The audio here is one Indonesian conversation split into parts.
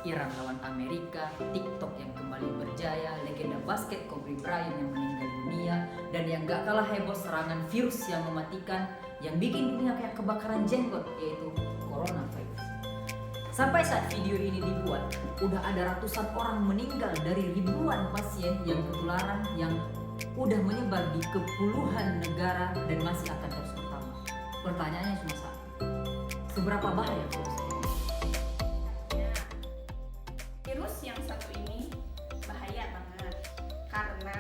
Iran lawan Amerika, TikTok yang kembali berjaya, legenda basket Kobe Bryant yang meninggal dunia, dan yang gak kalah heboh serangan virus yang mematikan yang bikin dunia kayak kebakaran jenggot, yaitu coronavirus. Sampai saat video ini dibuat, udah ada ratusan orang meninggal dari ribuan pasien yang ketularan yang udah menyebar di kepuluhan negara dan masih akan terus bertambah. Pertanyaannya cuma satu, seberapa bahaya virus ini? Virus yang satu ini bahaya banget karena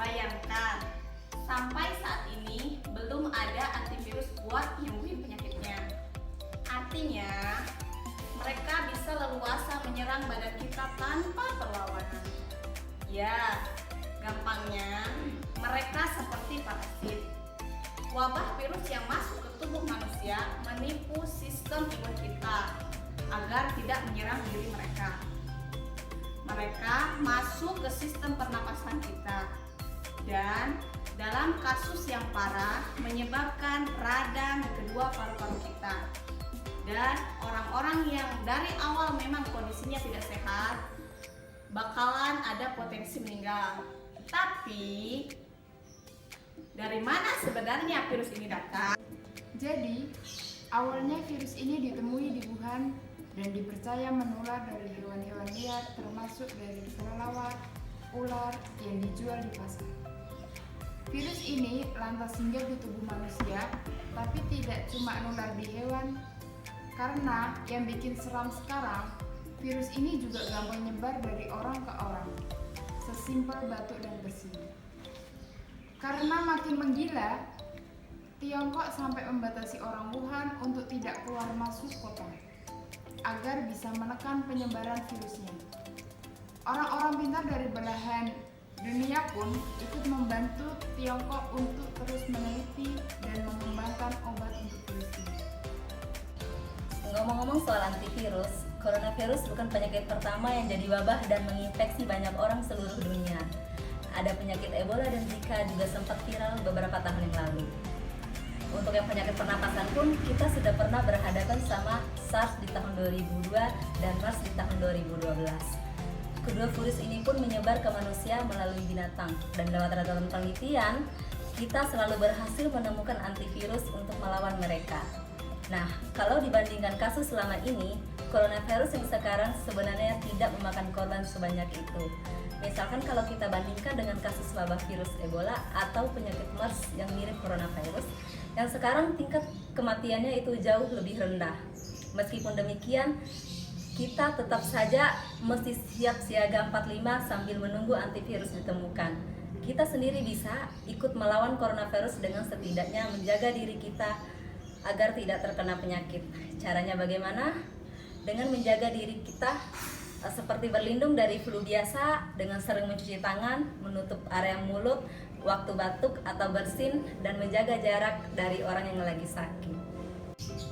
bayangkan sampai saat ini belum ada antivirus buat nyembuhin penyakitnya. Artinya mereka bisa leluasa menyerang badan kita tanpa perlawanan. Ya, gampangnya mereka seperti parasit. Wabah virus yang masuk ke tubuh manusia menipu sistem imun kita agar tidak menyerang diri mereka. Mereka masuk ke sistem pernapasan kita dan dalam kasus yang parah menyebabkan radang kedua paru-paru kita. Dan orang-orang yang dari awal memang kondisinya tidak sehat bakalan ada potensi meninggal. Tapi dari mana sebenarnya virus ini datang? Jadi, awalnya virus ini ditemui di Wuhan dan dipercaya menular dari hewan-hewan liar termasuk dari kelelawar, ular yang dijual di pasar. Virus ini lantas singgah di tubuh manusia, tapi tidak cuma nular di hewan, karena yang bikin seram sekarang, virus ini juga gampang nyebar dari orang ke orang, sesimpel batuk dan bersin. Karena makin menggila, Tiongkok sampai membatasi orang Wuhan untuk tidak keluar masuk kota, agar bisa menekan penyebaran virusnya. Orang-orang pintar dari belahan dunia pun ikut membantu Tiongkok untuk terus meneliti dan mengembangkan obat untuk virus ini. Ngomong-ngomong soal antivirus, coronavirus bukan penyakit pertama yang jadi wabah dan menginfeksi banyak orang seluruh dunia. Ada penyakit Ebola dan Zika juga sempat viral beberapa tahun yang lalu. Untuk yang penyakit pernapasan pun, kita sudah pernah berhadapan sama SARS di tahun 2002 dan MERS di tahun 2012. Kedua virus ini pun menyebar ke manusia melalui binatang, dan lewat ratusan penelitian, kita selalu berhasil menemukan antivirus untuk melawan mereka. Nah, kalau dibandingkan kasus selama ini, coronavirus yang sekarang sebenarnya tidak memakan korban sebanyak itu. Misalkan kalau kita bandingkan dengan kasus wabah virus Ebola atau penyakit MERS yang mirip coronavirus, yang sekarang tingkat kematiannya itu jauh lebih rendah. Meskipun demikian, kita tetap saja mesti siap siaga 45 sambil menunggu antivirus ditemukan. Kita sendiri bisa ikut melawan coronavirus dengan setidaknya menjaga diri kita agar tidak terkena penyakit. Caranya bagaimana? Dengan menjaga diri kita seperti berlindung dari flu biasa dengan sering mencuci tangan, menutup area mulut waktu batuk atau bersin, dan menjaga jarak dari orang yang lagi sakit.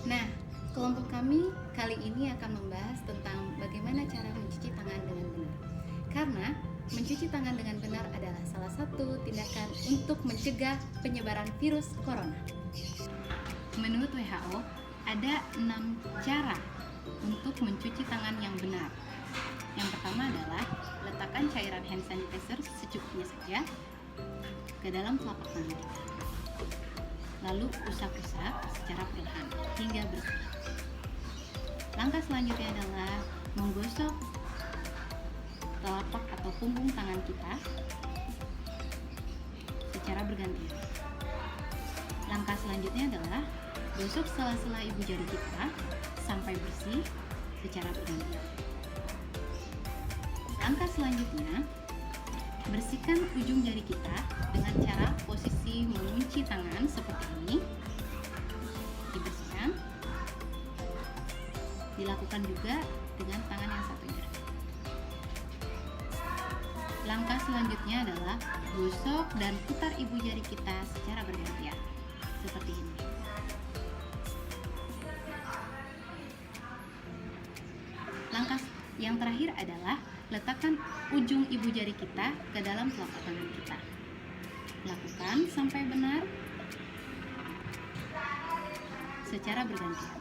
Nah, kelompok kami kali ini akan membahas tentang bagaimana cara mencuci tangan dengan benar. Karena mencuci tangan dengan benar adalah salah satu tindakan untuk mencegah penyebaran virus corona. Menurut WHO, ada 6 cara untuk mencuci tangan yang benar. Yang pertama adalah letakkan cairan hand sanitizer secukupnya saja ke dalam telapak tangan kita. Lalu usap-usap secara perlahan hingga bersih. Langkah selanjutnya adalah menggosok telapak atau punggung tangan kita secara bergantian. Langkah selanjutnya adalah gosok sela-sela ibu jari kita sampai bersih secara bergantian. Langkah selanjutnya, bersihkan ujung jari kita dengan cara posisi mengunci tangan seperti ini. Dibersihkan. Dilakukan juga dengan tangan yang satunya. Langkah selanjutnya adalah gosok dan putar ibu jari kita secara bergantian seperti ini. Langkah yang terakhir adalah letakkan ujung ibu jari kita ke dalam telapak tangan kita. Lakukan sampai benar secara bergantian.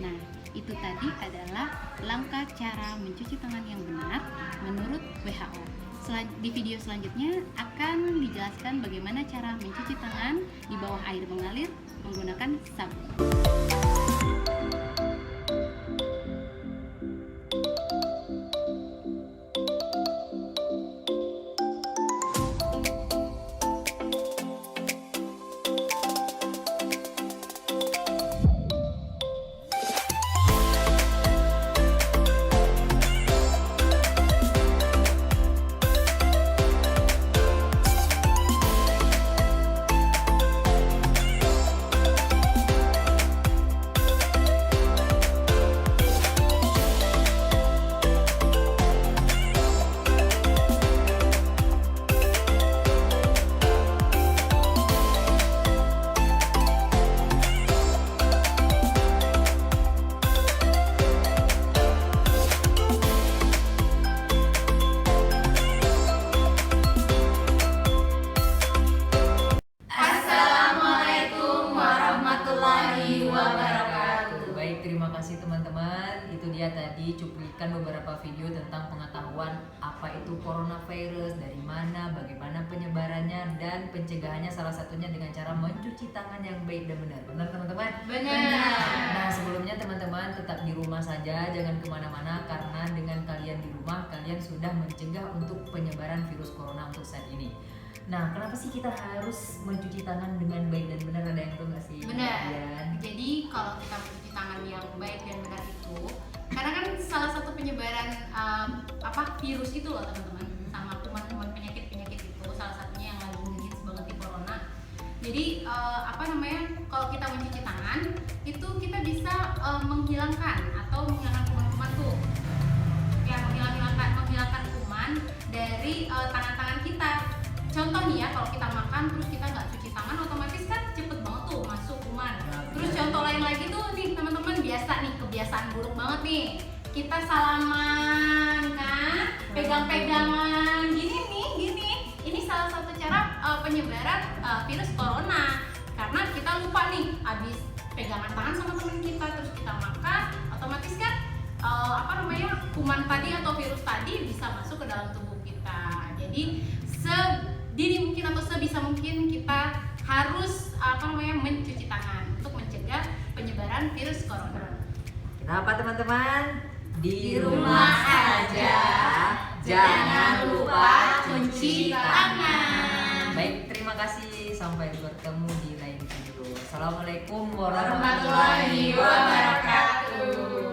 Nah, itu tadi adalah langkah cara mencuci tangan yang benar menurut WHO. Di video selanjutnya akan dijelaskan bagaimana cara mencuci tangan di bawah air mengalir menggunakan sabun. Assalamualaikum warahmatullahi wabarakatuh. Baik, terima kasih teman-teman. Itu dia tadi cuplikan beberapa video tentang pengetahuan apa itu coronavirus, dari mana, bagaimana penyebarannya, dan pencegahannya salah satunya dengan cara mencuci tangan yang baik dan benar. Benar teman-teman? Nah, sebelumnya teman-teman tetap di rumah saja, jangan kemana-mana, karena dengan kalian di rumah, kalian sudah mencegah untuk penyebaran virus corona untuk saat ini. Nah, kenapa sih kita harus mencuci tangan dengan baik dan benar? Ada yang tahu nggak sih? Benar. Kalian? Jadi kalau kita mencuci tangan yang baik dan benar itu, karena kan salah satu penyebaran virus itu loh teman-teman, sama kuman-kuman penyakit itu, salah satunya yang lagi ngehits banget di corona. Jadi kalau kita mencuci tangan itu kita bisa menghilangkan kuman-kuman tuh, ya menghilangkan kuman dari tangan-tangan kita. Contoh nih ya, kalau kita makan terus kita nggak cuci tangan, otomatis kan cepet banget tuh masuk kuman. Terus contoh lain lagi tuh nih teman-teman, kebiasaan buruk banget nih, kita salaman kan, pegang-pegangan gini. Ini salah satu cara penyebaran virus corona, karena kita lupa nih abis pegangan tangan sama teman kita terus kita makan, otomatis kan kuman tadi atau virus tadi bisa masuk ke dalam tubuh kita. Jadi sedini mungkin atau sebisa mungkin kita harus mencuci tangan untuk mencegah penyebaran virus corona. Kenapa teman-teman? Di rumah aja, jangan lupa cuci tangan. Baik, terima kasih. Sampai bertemu di lain video. Assalamualaikum Warahmatullahi wabarakatuh.